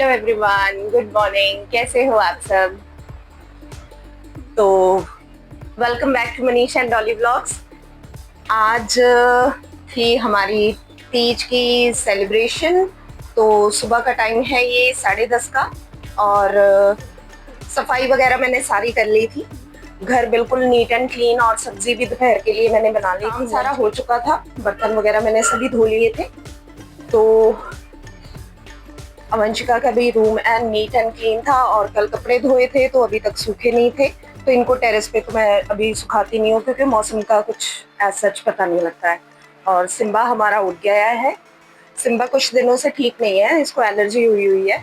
Hello everyone, good morning. कैसे हो आप सब? तो welcome back to Manish and Dolly vlogs. आज थी हमारी तीज की सेलिब्रेशन। तो सुबह का टाइम है ये 10:30 का। और सफाई वगैरह मैंने सारी कर ली थी। घर बिल्कुल नीट एंड क्लीन, और सब्जी भी दोपहर के लिए मैंने बना ली थी। सारा हो चुका था, बर्तन वगैरह मैंने सभी धो लिए थे। तो अवंशिका का भी room and neat and clean था, और कल कपड़े धोए थे तो अभी तक सूखे नहीं थे। तो इनको टेरेस पे तो मैं अभी सुखाती नहीं हूँ, क्योंकि मौसम का कुछ ऐसा सच पता नहीं लगता है। और सिम्बा हमारा उठ गया है। सिम्बा कुछ दिनों से ठीक नहीं है, इसको एलर्जी हुई हुई है,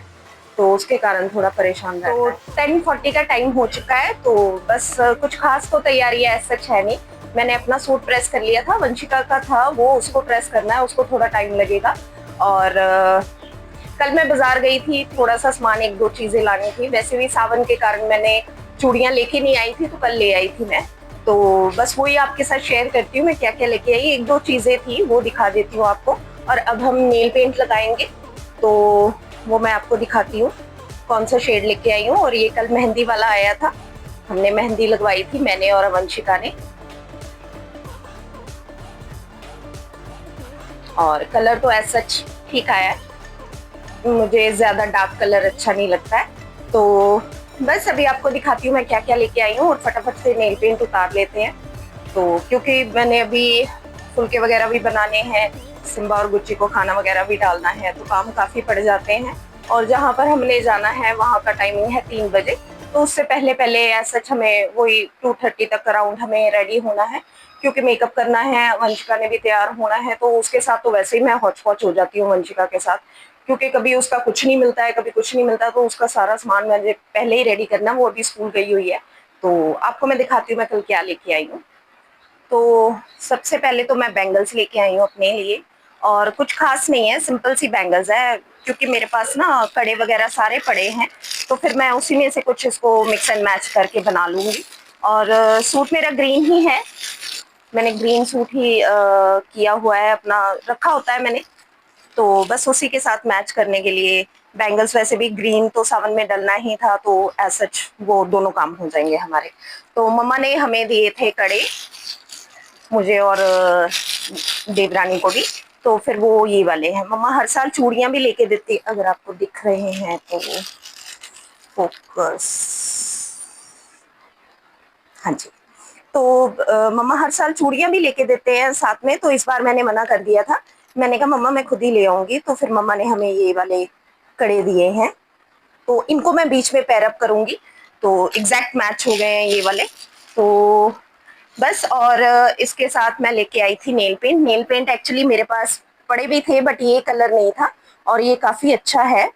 तो उसके कारण थोड़ा परेशान रहता है। तो 10:40 का टाइम हो चुका है। तो बस कुछ खास तो तैयारी है सच है नहीं। मैंने अपना सूट प्रेस कर लिया था, वंशिका का था वो, उसको प्रेस करना है, उसको थोड़ा टाइम लगेगा। और कल मैं बाजार गई थी, थोड़ा सा सामान एक दो चीजें लानी थी। वैसे भी सावन के कारण मैंने चूड़ियां लेके नहीं आई थी, तो कल ले आई थी मैं। तो बस वही आपके साथ शेयर करती हूँ मैं क्या क्या लेके आई। एक दो चीजें थी वो दिखा देती हूँ आपको। और अब हम नेल पेंट लगाएंगे, तो वो मैं आपको दिखाती हूँ कौन सा शेड लेके आई हूँ। और ये कल मेहंदी वाला आया था, हमने मेहंदी लगवाई थी मैंने और अवंशिका ने। और कलर तो ऐसा ठीक आया है, मुझे ज्यादा डार्क कलर अच्छा नहीं लगता है। तो बस अभी आपको दिखाती हूँ मैं क्या क्या लेके आई हूँ, और फटाफट से नेल पेंट उतार लेते हैं। तो क्योंकि मैंने अभी फुलके वगैरह भी बनाने हैं, सिम्बा और गुच्ची को खाना वगैरह भी डालना है, तो काम काफी पड़ जाते हैं। और जहाँ पर हमने जाना है वहाँ का टाइमिंग है 3 बजे। तो उससे पहले पहले ऐसा हमें वही 2:30 तक अराउंड हमें रेडी होना है, क्योंकि मेकअप करना है, वंशिका ने भी तैयार होना है। तो उसके साथ तो वैसे ही मैं हौच पौच हो जाती हूँ वंशिका के साथ, क्योंकि कभी उसका कुछ नहीं मिलता है, कभी कुछ नहीं मिलता। तो उसका सारा सामान मुझे पहले ही रेडी करना, वो अभी स्कूल गई हुई है। तो आपको मैं दिखाती हूँ मैं कल क्या लेके आई हूँ। तो सबसे पहले तो मैं बैंगल्स लेके आई हूँ अपने लिए। और कुछ खास नहीं है, सिंपल सी बैंगल्स है, क्योंकि मेरे पास ना कड़े वगैरह सारे पड़े हैं। तो फिर मैं उसी में से कुछ इसको मिक्स एंड मैच करके बना लूंगी। और सूट मेरा ग्रीन ही है, मैंने ग्रीन सूट ही किया हुआ है, अपना रखा होता है मैंने। तो बस उसी के साथ मैच करने के लिए बैंगल्स, वैसे भी ग्रीन तो सावन में डलना ही था, तो एज सच वो दोनों काम हो जाएंगे हमारे। तो मम्मा ने हमें दिए थे कड़े, मुझे और देवरानी को भी। तो फिर वो ये वाले हैं। मम्मा हर साल चूड़ियां भी लेके देती, अगर आपको दिख रहे हैं तो फोकस, हाँ जी। तो मम्मा हर साल चूड़ियां भी लेके देते हैं साथ में, तो इस बार मैंने मना कर दिया था। मैंने कहा मम्मा मैं खुद ही ले आऊंगी। तो फिर मम्मा ने हमें ये वाले कड़े दिए हैं, तो इनको मैं बीच में पैर अप करूंगी, तो एग्जैक्ट मैच हो गए हैं ये वाले। तो बस। और इसके साथ मैं लेके आई थी nail paint. Nail paint actually मेरे पास पड़े भी थे, बट ये कलर नहीं था, और ये काफी अच्छा है,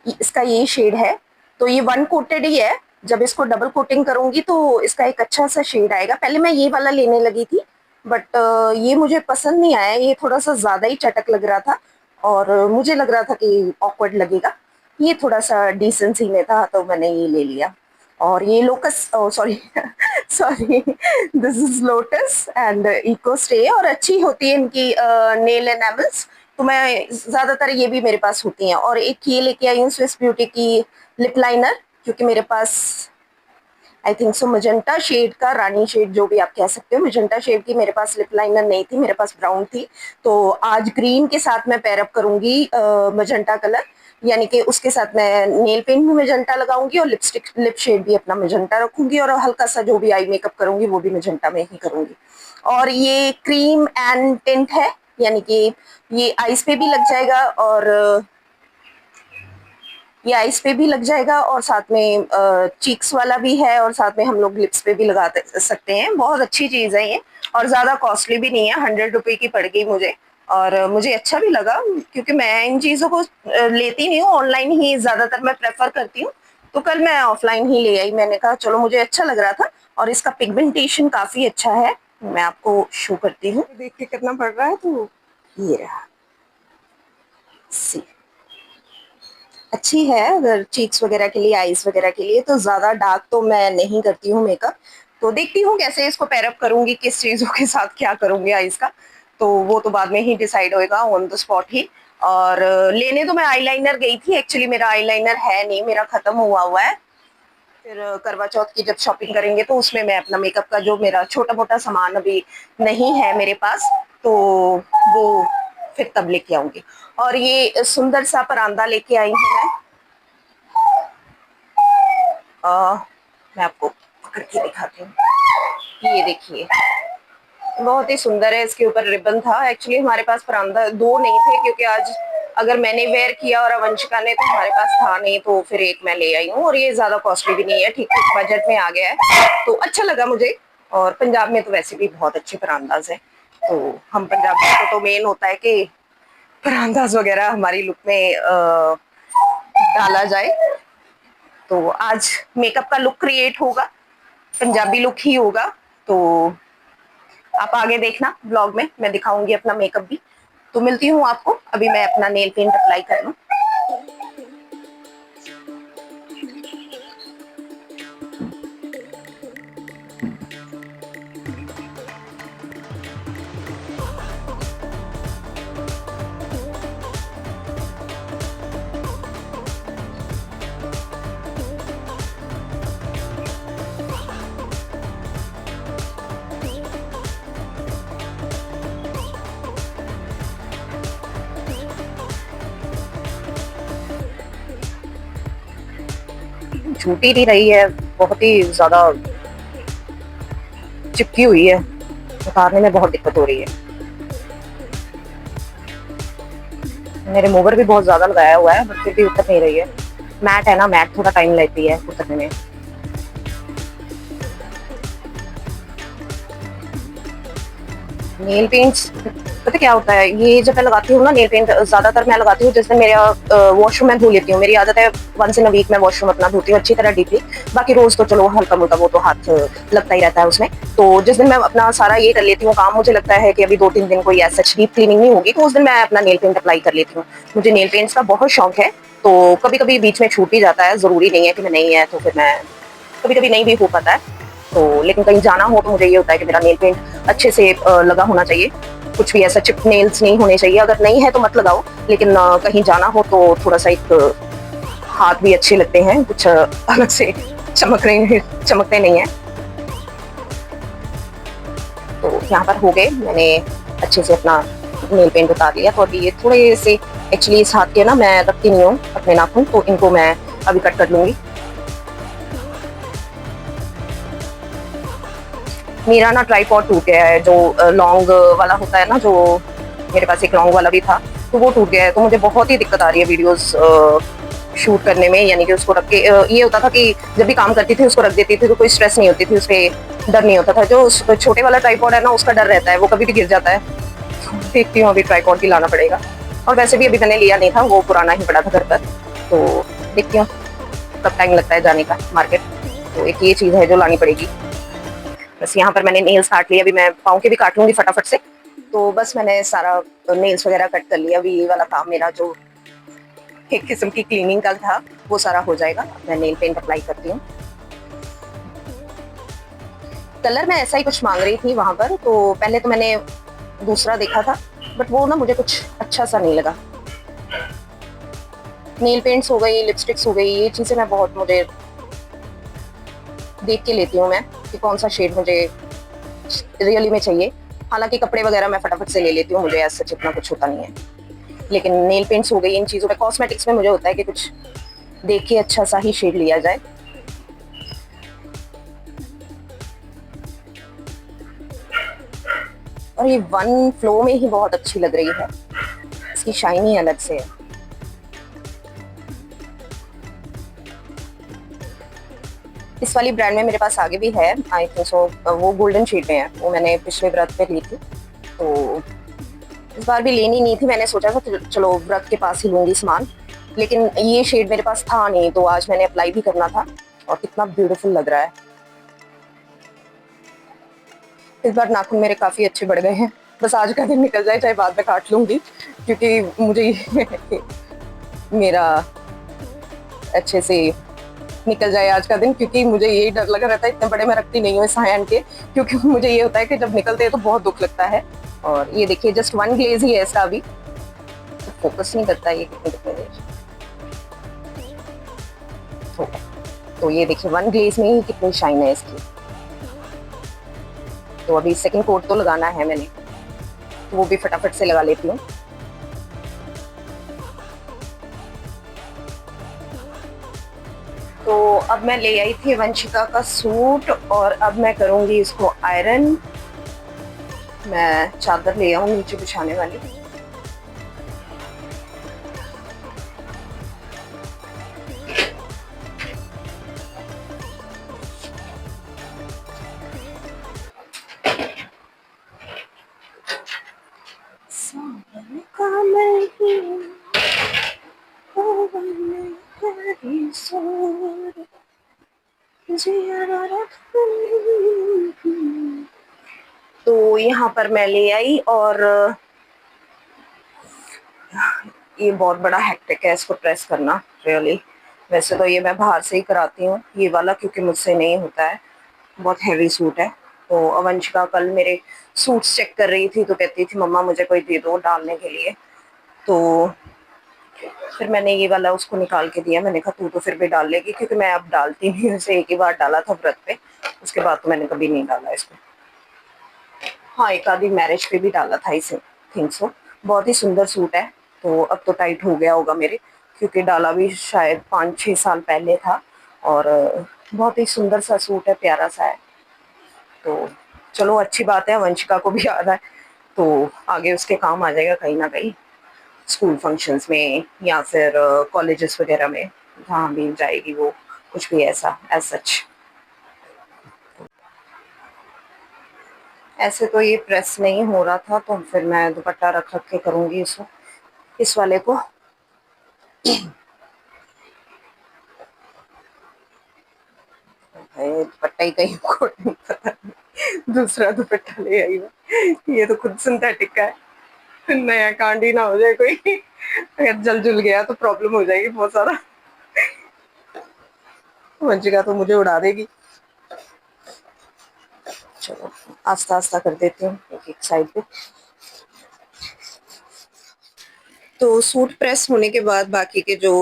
इसका ये शेड है। तो ये वन कोटेड ही है, जब इसको डबल कोटिंग करूंगी तो इसका एक अच्छा सा शेड आएगा। पहले मैं ये वाला लेने लगी थी, बट ये मुझे पसंद नहीं आया, ये थोड़ा सा ज्यादा ही चटक लग रहा था, और मुझे लग रहा था कि ऑकवर्ड लगेगा। ये थोड़ा सा डिसेंसी में था, तो मैंने ये ले लिया। और ये locus, sorry sorry, this is lotus and eco stay, और अच्छी होती है इनकी नेल एनामल्स। तो मैं ज्यादातर ये भी मेरे पास होती हैं। और एक ये लेके आई हूँ स्विस ब्यूटी की लिप लाइनर, क्योंकि मेरे पास I think so magenta shade का, रानी शेड जो भी आप कह सकते हो, मजेंटा शेड की मेरे पास लिप लाइनर नहीं थी, मेरे पास ब्राउन थी। तो आज ग्रीन के साथ मैं पेयर अप करूंगी मजेंटा कलर, यानी कि उसके साथ मैं नेल पेंट भी मजेंटा लगाऊंगी, और लिपस्टिक लिप शेड भी अपना मजेंटा रखूंगी, और हल्का सा जो भी आई मेकअप करूंगी वो भी मजेंटा में ही करूंगी। और ये क्रीम एंड टिंट है, यानी कि ये आईज पे भी लग जाएगा, और ये आईज पे भी लग जाएगा, और साथ में चीक्स वाला भी है, और साथ में हम लोग लिप्स पे भी लगा सकते हैं। बहुत अच्छी चीज है ये, और ज्यादा कॉस्टली भी नहीं है, 100 रुपए की पड़ गई मुझे। और मुझे अच्छा भी लगा, क्योंकि मैं इन चीजों को लेती नहीं हूँ, ऑनलाइन ही ज्यादातर मैं प्रेफर करती हूँ। तो कल मैं ऑफलाइन ही ले आई, मैंने कहा चलो मुझे अच्छा लग रहा था। और इसका पिगमेंटेशन काफी अच्छा है, मैं आपको शो करती हूँ, देख के करना पड़ रहा है। तो ये रहा, सी अच्छी है अगर चीक्स वगैरह के लिए, आईज वगैरह के लिए। तो ज्यादा डार्क तो मैं नहीं करती हूँ मेकअप। तो देखती हूँ कैसे इसको पैरअप करूंगी, किस चीजों के साथ क्या करूंगी आईज का। तो वो तो बाद में ही डिसाइड होएगा ऑन द स्पॉट ही। और लेने तो मैं आईलाइनर गई थी, एक्चुअली मेरा आईलाइनर है नहीं, मेरा खत्म हुआ हुआ है। फिर करवा चौथ की जब शॉपिंग करेंगे तो उसमें मैं अपना मेकअप का जो मेरा छोटा मोटा सामान अभी नहीं है मेरे पास, तो वो फिर तब लेके आऊंगी। और ये सुंदर सा परांदा लेके आई हूँ मैं। मैं आपको पकड़ के दिखाती हूँ, ये देखिए बहुत ही सुंदर है। इसके ऊपर रिबन था। एक्चुअली हमारे पास परांदा दो नहीं थे, क्योंकि आज अगर मैंने वेयर किया और अवंशिका ने तो हमारे पास था नहीं, तो फिर एक मैं ले आई हूँ। और ये ज्यादा कॉस्टली भी नहीं है, ठीक ठीक बजट में आ गया है, तो अच्छा लगा मुझे। और पंजाब में तो वैसे भी बहुत अच्छे परांदाज है, तो हम पंजाबियों को तो मेन होता है कि परांदाज वगैरह हमारी लुक में डाला जाए। तो आज मेकअप का लुक क्रिएट होगा, पंजाबी लुक ही होगा। तो आप आगे देखना ब्लॉग में, मैं दिखाऊंगी अपना मेकअप भी। तो मिलती हूँ आपको, अभी मैं अपना नेल पेंट अप्लाई कर लूँ। छूट ही नहीं रही है, बहुत ही ज्यादा चिपकी हुई है, उतारने में बहुत दिक्कत हो रही है। मैंने रिमूवर भी बहुत ज्यादा लगाया हुआ है, बट फिर भी उतर नहीं रही है। मैट है ना, मैट थोड़ा टाइम लेती है उतरने में। नेल पेंट्स पता क्या होता है, ये जब मैं लगाती हूँ ना नेल पेंट, ज्यादातर मैं लगाती हूँ जैसे मेरा वॉशरूम में धो लेती हूँ। मेरी आदत है वंस इन अ वीक मैं वॉशरूम अपना धोती हूँ अच्छी तरह डीपली। बाकी रोज तो चलो हल्का मुल्का वो तो हाथ लगता ही रहता है उसमें। तो जिस दिन मैं अपना सारा ये कर लेती हूँ काम, मुझे लगता है कि अभी 2-3 दिन कोई ऐसा डीप क्लीनिंग नहीं होगी, तो उस दिन मैं अपना नेल पेंट अप्लाई कर लेती हूँ। मुझे नेल पेंट्स का बहुत शौक है, तो कभी कभी बीच में छूट भी जाता है, जरूरी नहीं है कि मैं नहीं है तो फिर मैं कभी कभी नहीं भी हो पाता है। तो लेकिन कहीं जाना हो तो मुझे ये होता है कि मेरा नेल पेंट अच्छे से लगा होना चाहिए, कुछ भी ऐसा चिप नेल्स नहीं होने चाहिए। अगर नहीं है तो मत लगाओ, लेकिन कहीं जाना हो तो थोड़ा सा एक हाथ भी अच्छे लगते हैं, कुछ अलग से चमकते नहीं है। तो यहाँ पर हो गए, मैंने अच्छे से अपना नेल पेंट उतार लिया। तो अभी ये थोड़े से एक्चुअली इस हाथ के ना मैं रखती नहीं हूँ अपने नाखून, तो इनको मैं अभी कट कर लूंगी। मेरा ना ट्राइपॉड टूट गया है, जो लॉन्ग वाला होता है ना, जो मेरे पास एक लॉन्ग वाला भी था, तो वो टूट गया है। तो मुझे बहुत ही दिक्कत आ रही है वीडियोस शूट करने में। यानी कि उसको रख के ये होता था कि जब भी काम करती थी उसको रख देती थी तो कोई स्ट्रेस नहीं होती थी, उस पर डर नहीं होता था। जो छोटे वाला ट्राइपॉड है ना, उसका डर रहता है, वो कभी भी गिर जाता है। देखती हूँ अभी ट्राइपॉड भी लाना पड़ेगा। और वैसे भी अभी मैंने लिया नहीं था, वो पुराना ही पड़ा था घर पर। तो देखती हूँ कब टाइम लगता है जाने का मार्केट। तो एक ये चीज़ है जो लानी पड़ेगी। बस यहाँ पर मैंने नेल्स काट लिया, अभी मैं पाँव के भी काट लूंगी फटाफट से। तो बस मैंने सारा नेल्स वगैरह कट कर लिया। अभी ये वाला काम मेरा जो एक किस्म की क्लीनिंग का था वो सारा हो जाएगा। मैं नेल पेंट अप्लाई करती हूँ। कलर मैं ऐसा ही कुछ मांग रही थी वहां पर, तो पहले तो मैंने दूसरा देखा था, बट वो ना मुझे कुछ अच्छा सा नहीं लगा। नेल पेंट्स हो गई, लिपस्टिक्स हो गई, ये चीजें मैं बहुत मुझे देख के लेती हूँ मैं कि कौन सा शेड मुझे रियली में चाहिए। हालांकि कपड़े वगैरह मैं फटाफट से ले लेती हूँ, मुझे ऐसा इतना कुछ होता नहीं है। लेकिन नेल पेंट्स हो गई, इन चीज़ों में, कॉस्मेटिक्स में मुझे होता है कि कुछ देख के अच्छा सा ही शेड लिया जाए। और ये वन फ्लो में ही बहुत अच्छी लग रही है, इसकी शाइन ही अलग से है। इस वाली ब्रांड में मेरे पास आगे भी है, आई थिंक सो, वो गोल्डन शेड में है। वो मैंने पिछले व्रत पे ली थी, तो इस बार भी लेनी नहीं थी। मैंने सोचा था चलो व्रत के पास ही लूंगी सामान, लेकिन ये शेड मेरे पास था नहीं, तो आज मैंने अप्लाई भी करना था। और कितना ब्यूटीफुल लग रहा है। इस बार नाखून मेरे काफी अच्छे बढ़ गए हैं। बस आज का दिन निकल जाए, चाहे बाद में काट लूंगी, क्योंकि मुझे मेरा अच्छे से निकल जाए आज का दिन। क्योंकि मुझे यही डर लगा रहता है, इतने बड़े मैं रखती नहीं हूँ इस हैंड के, क्योंकि मुझे ये होता है कि जब निकलते हैं तो बहुत दुख लगता है। और ये देखिए जस्ट वन ग्लेज ही है इसका, अभी तो फोकस नहीं करता ये कितनी देर। तो ये देखिए वन ग्लेज में ही कितनी शाइन है इसकी। तो अभी सेकंड कोट तो लगाना है मैंने, तो वो भी फटाफट से लगा लेती हूँ। तो अब मैं ले आई थी वंशिका का सूट और अब मैं करूंगी इसको आयरन। मैं चादर ले आऊं नीचे बिछाने वाली। तो यहाँ पर मैं ले आई और ये बहुत बड़ा हेक्टिक है इसको प्रेस करना रियली। वैसे तो ये मैं बाहर से ही कराती हूँ ये वाला, क्योंकि मुझसे नहीं होता है, बहुत हैवी सूट है। तो अवंशिका कल मेरे सूट्स चेक कर रही थी तो कहती थी मम्मा मुझे कोई दे दो डालने के लिए। तो फिर मैंने ये वाला उसको निकाल के दिया। मैंने कहा तू तो फिर भी डाल लेगी, क्योंकि मैं अब डालती नहीं हूँ इसे। एक ही बार डाला था व्रत पे, उसके बाद तो मैंने कभी नहीं डाला इसको। हाँ एक आधी मैरिज पे भी डाला था इसे, थिंक सो। बहुत ही सुंदर सूट है। तो अब तो टाइट हो गया होगा मेरे, क्योंकि डाला भी शायद 5-6 साल पहले था। और बहुत ही सुंदर सा सूट है, प्यारा सा है। तो चलो अच्छी बात है, वंशिका को भी आ रहा है तो आगे उसके काम आ जाएगा कहीं ना कहीं, स्कूल फंक्शंस में या फिर कॉलेजेस वगैरह में, जहाँ भी जाएगी वो, कुछ भी ऐसा एज सच। ऐसे तो ये प्रेस नहीं हो रहा था, तो फिर मैं दुपट्टा रख रख के करूंगी इसको, इस वाले को। दुपट्टा ही कहीं को नहीं पता, दूसरा दुपट्टा ले आई मैं। ये तो खुद सिंथेटिक का है, नया कांड ही ना हो जाए कोई, अगर जल जुल गया तो प्रॉब्लम हो जाएगी बहुत सारा। वंशिका तो मुझे उड़ा देगी। चलो आस्ता आस्ता कर देती हूँ एक एक साइड पे। तो सूट प्रेस होने के बाद बाकी के जो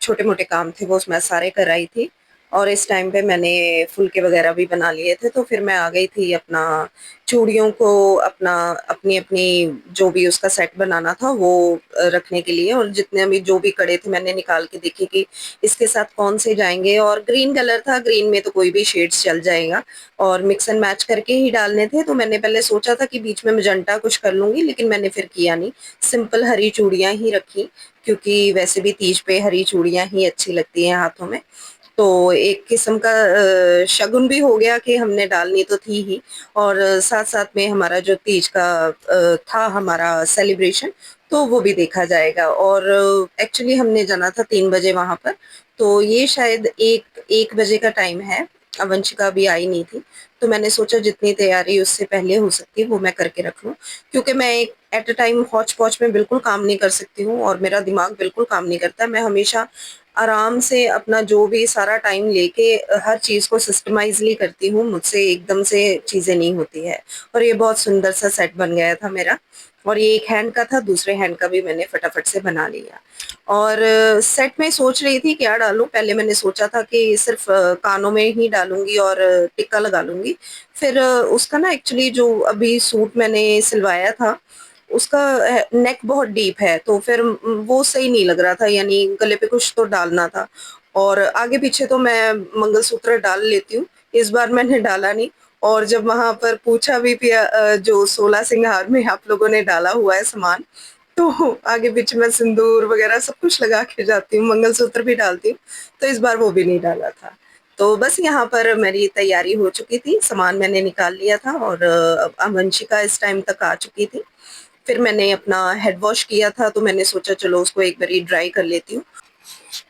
छोटे मोटे काम थे वो मैं सारे कराई थी। और इस टाइम पे मैंने फुलके वगैरह भी बना लिए थे। तो फिर मैं आ गई थी अपना चूड़ियों को अपना अपनी अपनी जो भी उसका सेट बनाना था वो रखने के लिए। और जितने भी जो भी कड़े थे मैंने निकाल के देखे कि इसके साथ कौन से जाएंगे। और ग्रीन कलर था, ग्रीन में तो कोई भी शेड्स चल जाएगा और मिक्स एंड मैच करके ही डालने थे। तो मैंने पहले सोचा था कि बीच में मजंटा कुछ कर लूंगी, लेकिन मैंने फिर किया नहीं, सिंपल हरी चूड़ियां ही रखी, क्योंकि वैसे भी तीज पे हरी चूड़ियां ही अच्छी लगती हैं हाथों में। तो एक किस्म का शगुन भी हो गया कि हमने डालनी तो थी ही, और साथ साथ में हमारा जो तीज का था हमारा सेलिब्रेशन, तो वो भी देखा जाएगा। और एक्चुअली हमने जाना था 3 बजे वहां पर, तो ये शायद 1 बजे का टाइम है। वंशिका अभी आई नहीं थी, तो मैंने सोचा जितनी तैयारी उससे पहले हो सकती है वो मैं करके रख लूं, क्योंकि मैं एक एट अ टाइम हौच पौच में बिल्कुल काम नहीं कर सकती हूँ और मेरा दिमाग बिल्कुल काम नहीं करता। मैं हमेशा आराम से अपना जो भी सारा टाइम लेके हर चीज को सिस्टमाइजली करती हूँ, मुझसे एकदम से चीजें नहीं होती है। और ये बहुत सुंदर सा सेट बन गया था मेरा। और ये एक हैंड का था, दूसरे हैंड का भी मैंने फटाफट से बना लिया। और सेट में सोच रही थी क्या डालूं। पहले मैंने सोचा था कि सिर्फ कानों में ही डालूंगी और टिक्का लगा लूंगी। फिर उसका ना एक्चुअली जो अभी सूट मैंने सिलवाया था उसका नेक बहुत डीप है, तो फिर वो सही नहीं लग रहा था, यानी गले पे कुछ तो डालना था। और आगे पीछे तो मैं मंगलसूत्र डाल लेती हूँ, इस बार मैंने डाला नहीं। और जब वहां पर पूछा भी पिया जो 16 सिंगार में आप लोगों ने डाला हुआ है सामान, तो आगे पीछे मैं सिंदूर वगैरह सब कुछ लगा के जाती हूँ, मंगलसूत्र भी डालती हूँ, तो इस बार वो भी नहीं डाला था। तो बस यहाँ पर मेरी तैयारी हो चुकी थी, सामान मैंने निकाल लिया था और वंशिका इस टाइम तक आ चुकी थी। फिर मैंने अपना हेड वॉश किया था, तो मैंने सोचा चलो उसको एक बारी ड्राई कर लेती हूँ।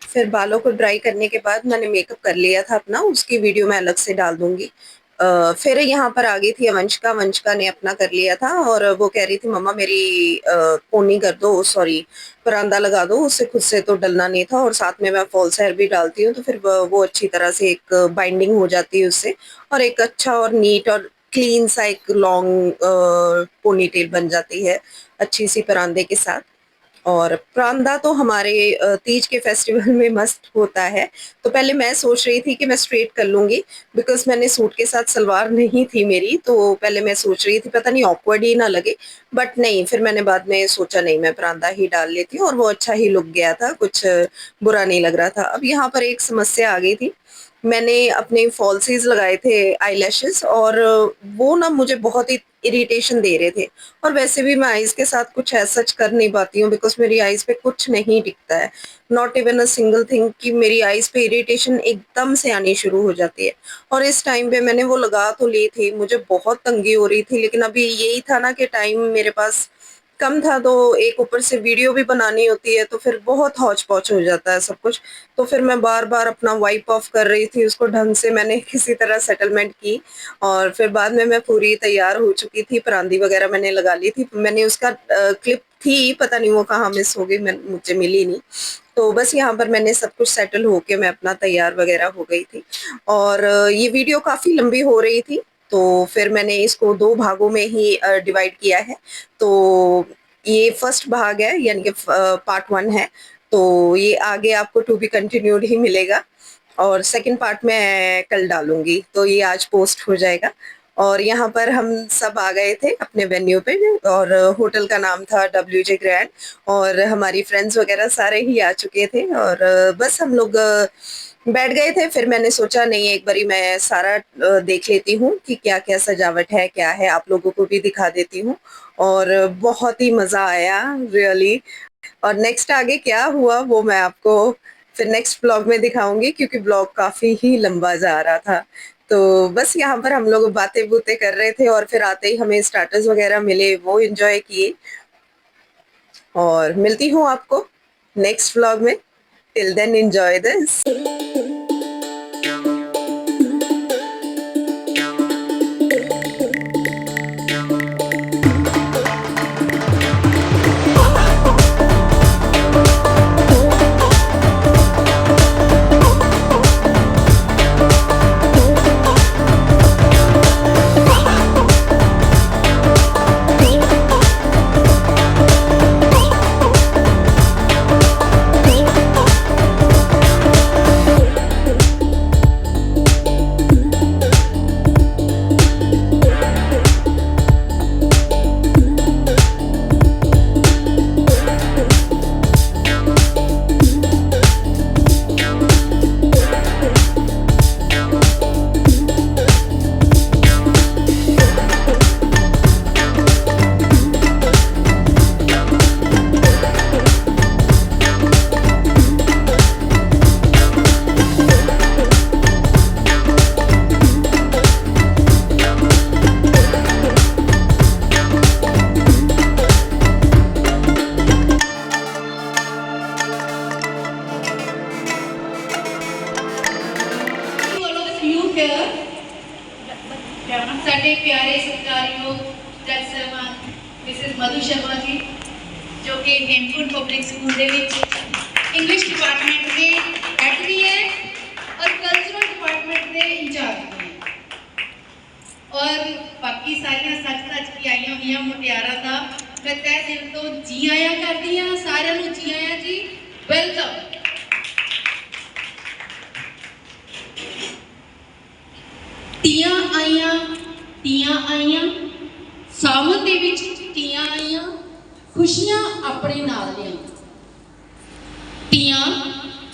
फिर बालों को ड्राई करने के बाद मैंने मेकअप कर लिया था अपना, उसकी वीडियो मैं अलग से डाल दूंगी। फिर यहाँ पर आ गई थी वंशिका। वंशिका ने अपना कर लिया था और वो कह रही थी मम्मा मेरी पोनी कर दो, सॉरी परांदा लगा दो, उससे खुद से तो डलना नहीं था और साथ में मैं फॉल्स हेयर भी डालती हूँ, तो फिर वो अच्छी तरह से एक बाइंडिंग हो जाती है उससे, और एक अच्छा और नीट और क्लीन सा एक लॉन्ग पोनीटेल बन जाती है अच्छी सी परांदे के साथ। और परांदा तो हमारे तीज के फेस्टिवल में मस्त होता है। तो पहले मैं सोच रही थी कि मैं स्ट्रेट कर लूंगी, बिकॉज मैंने सूट के साथ सलवार नहीं थी मेरी, तो पहले मैं सोच रही थी पता नहीं ऑकवर्ड ही ना लगे, बट नहीं, फिर मैंने बाद में सोचा नहीं, मैं परांदा ही डाल लेती हूँ, और वो अच्छा ही लुक गया था, कुछ बुरा नहीं लग रहा था। अब यहाँ पर एक समस्या आ गई थी, मैंने अपने फॉल्सीज लगाए थे आईलैशेस, और वो ना मुझे बहुत ही इरिटेशन दे रहे थे। और वैसे भी मैं आईज के साथ कुछ ऐसा सच कर नहीं पाती हूँ, बिकॉज मेरी आईज पे कुछ नहीं टिकता है, not even a single thing, कि मेरी आईज पे इरिटेशन एकदम से आनी शुरू हो जाती है। और इस टाइम पे मैंने वो लगा तो ली थी, मुझे बहुत तंगी हो रही थी, लेकिन अभी यही था ना कि टाइम मेरे पास कम था, तो एक ऊपर से वीडियो भी बनानी होती है, तो फिर बहुत हौच पौच हो जाता है सब कुछ। तो फिर मैं बार बार अपना वाइप ऑफ कर रही थी उसको ढंग से, मैंने किसी तरह सेटलमेंट की, और फिर बाद में मैं पूरी तैयार हो चुकी थी, परांदी वगैरह मैंने लगा ली थी, मैंने उसका क्लिप थी, पता नहीं वो कहाँ मिस हो गई, मुझे मिली नहीं। तो बस यहाँ पर मैंने सब कुछ सेटल होके मैं अपना तैयार वगैरह हो गई थी। और ये वीडियो काफी लंबी हो रही थी, तो फिर मैंने इसको 2 भागों में ही डिवाइड किया है। तो ये फर्स्ट भाग है, यानी कि पार्ट 1 है, तो ये आगे आपको टू बी कंटिन्यूड ही मिलेगा, और सेकंड पार्ट मैं कल डालूंगी, तो ये आज पोस्ट हो जाएगा। और यहाँ पर हम सब आ गए थे अपने वेन्यू पे, और होटल का नाम था WJ ग्रैंड, और हमारी फ्रेंड्स वगैरह सारे ही आ चुके थे, और बस हम लोग बैठ गए थे। फिर मैंने सोचा नहीं, एक बारी मैं सारा देख लेती हूँ कि क्या क्या सजावट है, क्या है, आप लोगों को भी दिखा देती हूँ। और बहुत ही मजा आया रियली। और नेक्स्ट आगे क्या हुआ वो मैं आपको फिर नेक्स्ट ब्लॉग में दिखाऊंगी, क्योंकि ब्लॉग काफी ही लंबा जा रहा था। तो बस यहाँ पर हम लोग बातें बूतें कर रहे थे, और फिर आते ही हमें स्टार्टर्स वगैरह मिले, वो एंजॉय किए। और मिलती हूँ आपको नेक्स्ट ब्लॉग में। Till then enjoy this. ਸਾਡੇ ਪਿਆਰੇ ਸਤਿਕਾਰਯੋਗ ਜੱਜ ਸਾਹਿਬਾਨ ਮਿਸਿਸ ਮਧੂ ਸ਼ਰਮਾ ਜੀ, ਜੋ ਕਿ ਹੇਮਕੁੰਟ ਪਬਲਿਕ ਸਕੂਲ ਦੇ ਵਿੱਚ ਇੰਗਲਿਸ਼ ਡਿਪਾਰਟਮੈਂਟ ਦੇ ਹੈਡ ਵੀ ਹੈ ਔਰ ਕਲਚਰਲ ਡਿਪਾਰਟਮੈਂਟ ਦੇ ਇੰਚਾਰਜ ਵੀ ਹੈ, ਔਰ ਬਾਕੀ ਸਾਰੀਆਂ ਸੱਚ ਕੇ ਆਈਆਂ ਹੋਈਆਂ ਮੁਟਿਆਰਾਂ ਦਾ ਮੈਂ ਤਹਿ ਦਿਲ ਤੋਂ ਜੀ ਆਇਆਂ ਕਰਦੀ ਹਾਂ। ਸਾਰਿਆਂ ਨੂੰ ਜੀ ਆਇਆਂ ਜੀ, ਵੈਲਕਮ। ਤੀਆਂ ਆਈਆਂ ਸਾਵਣ ਦੇ ਵਿੱਚ, ਤੀਆਂ ਆਈਆਂ ਖੁਸ਼ੀਆਂ ਆਪਣੇ ਨਾਲ ਲਿਆਈਆਂ। ਤੀਆਂ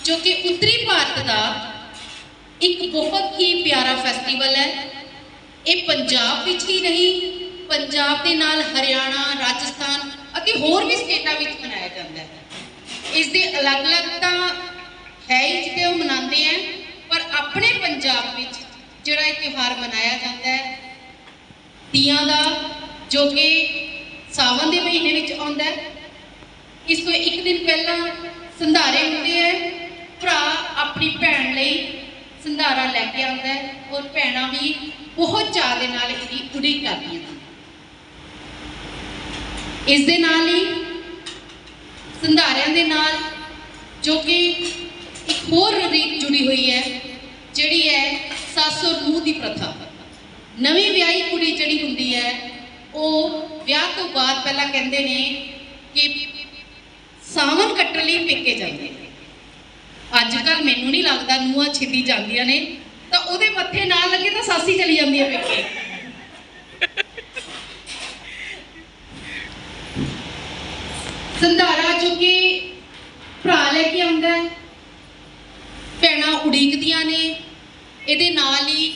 ਜੋ ਕਿ ਉੱਤਰੀ ਭਾਰਤ ਦਾ ਇੱਕ ਬਹੁਤ ਹੀ ਪਿਆਰਾ ਫੈਸਟੀਵਲ ਹੈ। ਇਹ ਪੰਜਾਬ ਵਿੱਚ ਹੀ ਨਹੀਂ, ਪੰਜਾਬ ਦੇ ਨਾਲ ਹਰਿਆਣਾ, ਰਾਜਸਥਾਨ ਅਤੇ ਹੋਰ ਵੀ ਸਟੇਟਾਂ ਵਿੱਚ ਮਨਾਇਆ ਜਾਂਦਾ ਹੈ। ਇਸ ਦੇ ਅਲੱਗ-ਅਲੱਗ ਤਾਂ ਹੈ ਹੀ ਜਿੱਥੇ ਉਹ ਮਨਾਉਂਦੇ ਹੈ, ਪਰ ਆਪਣੇ ਪੰਜਾਬ ਵਿੱਚ ਜਿਹੜਾ ਇਹ ਤਿਉਹਾਰ ਮਨਾਇਆ ਜਾਂਦਾ ਹੈ ਤੀਆਂ ਦਾ, ਜੋ ਕਿ ਸਾਵਣ ਦੇ ਮਹੀਨੇ ਵਿੱਚ ਆਉਂਦਾ ਹੈ। ਇਸ ਤੋਂ ਇੱਕ ਦਿਨ ਪਹਿਲਾਂ ਸੰਧਾਰੇ ਹੁੰਦੇ ਹੈ, ਭਰਾ ਆਪਣੀ ਭੈਣ ਲਈ ਸੰਧਾਰਾ ਲੈ ਕੇ ਆਉਂਦਾ ਹੈ, ਔਰ ਭੈਣਾਂ ਵੀ ਬਹੁਤ ਚਾਅ ਦੇ ਨਾਲ ਇਹਦੀ ਉਡੀਕ ਕਰਦੀਆਂ ਹਨ। ਇਸ ਦੇ ਨਾਲ ਹੀ ਸੰਧਾਰਿਆਂ ਦੇ ਨਾਲ ਜੋ ਕਿ ਇੱਕ ਹੋਰ ਰੀਤ ਜੁੜੀ ਹੋਈ ਹੈ, ਜਿਹੜੀ ਹੈ 700 ਨੂੰਹ ਦੀ ਪ੍ਰਥਾ। ਨਵੀਂ ਵਿਆਹੀ ਕੁੜੀ ਜਿਹੜੀ ਹੁੰਦੀ ਹੈ ਉਹ ਵਿਆਹ ਤੋਂ ਬਾਅਦ ਪਹਿਲਾਂ ਕਹਿੰਦੇ ਨੇ ਕਿ ਸਾਵਨ ਕੱਟਣ ਲਈ ਪੇਕੇ ਜਾਂਦੇ ਨੇ। ਅੱਜ ਕੱਲ ਮੈਨੂੰ ਨਹੀਂ ਲੱਗਦਾ ਨੂੰਹਾਂ ਛੇਤੀ ਜਾਂਦੀਆਂ ਨੇ, ਤਾਂ ਉਹਦੇ ਮੱਥੇ ਨਾਲ ਲੱਗੇ ਤਾਂ ਸਾਸੀ ਚਲੀ ਜਾਂਦੀ ਹੈ ਪੇਕੇ। ਸੰਧਾਰਾ ਜੋ ਕਿ ਭਰਾ ਲੈ ਕੇ ਆਉਂਦਾ ਹੈ, ਭੈਣਾਂ ਉਡੀਕਦੀਆਂ ਨੇ। ਇਹਦੇ ਨਾਲ ਹੀ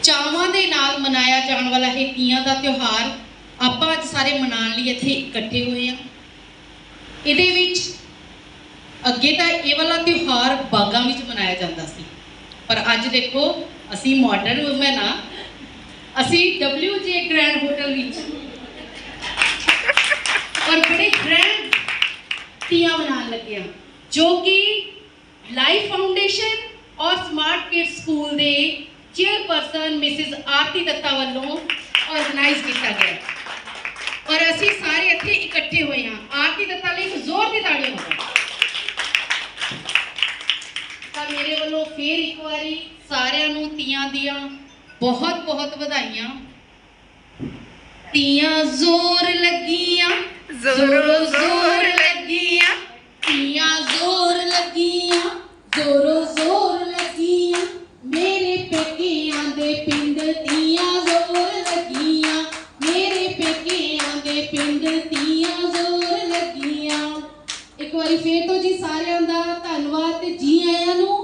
ਚਾਵਾਂ ਦੇ ਨਾਲ ਮਨਾਇਆ ਜਾਣ ਵਾਲਾ ਇਹ ਤੀਆਂ ਦਾ ਤਿਉਹਾਰ ਆਪਾਂ ਅੱਜ ਸਾਰੇ ਮਨਾਉਣ ਲਈ ਇੱਥੇ ਇਕੱਠੇ ਹੋਏ ਹਾਂ। ਇਹਦੇ ਵਿੱਚ ਅੱਗੇ ਤਾਂ ਇਹ ਵਾਲਾ ਤਿਉਹਾਰ ਬਾਗਾਂ ਵਿੱਚ ਮਨਾਇਆ ਜਾਂਦਾ ਸੀ, ਪਰ ਅੱਜ ਦੇਖੋ ਅਸੀਂ ਮਾਡਰਨ ਵੂਮਨ ਆ, ਅਸੀਂ WJ ਗ੍ਰੈਂਡ ਹੋਟਲ ਵਿੱਚ और बड़े ग्रैंड तियां बनाने लगे हैं, जो कि लाइफ फाउंडेशन और स्मार्ट किड्स स्कूल दे चेयरपर्सन मिसिज आरती दत्ता वालों ऑर्गेनाइज किया गया और असी सारे इत्थे इकट्ठे हुए हैं। आरती दत्ता लिए एक जोर की ताड़ी हो तो मेरे वालों फिर एक बारी सारिਆਂ ਨੂੰ तियां दियां बहुत बहुत ਵਧਾਈਆਂ। तियां जोर लगियां जोरो जोर लगियां, तियां जोर लगियां जोरो जोर लगियां, मेरे पेकियां दे पिंड तियां जोर लगियां, मेरे पेकियां दे पिंड तियां जोर लगियां। एक बारी फिर तो जी सारिਆਂ ਦਾ ਧੰਨਵਾਦ ਤੇ ਜੀ ਆਇਆਂ ਨੂੰ।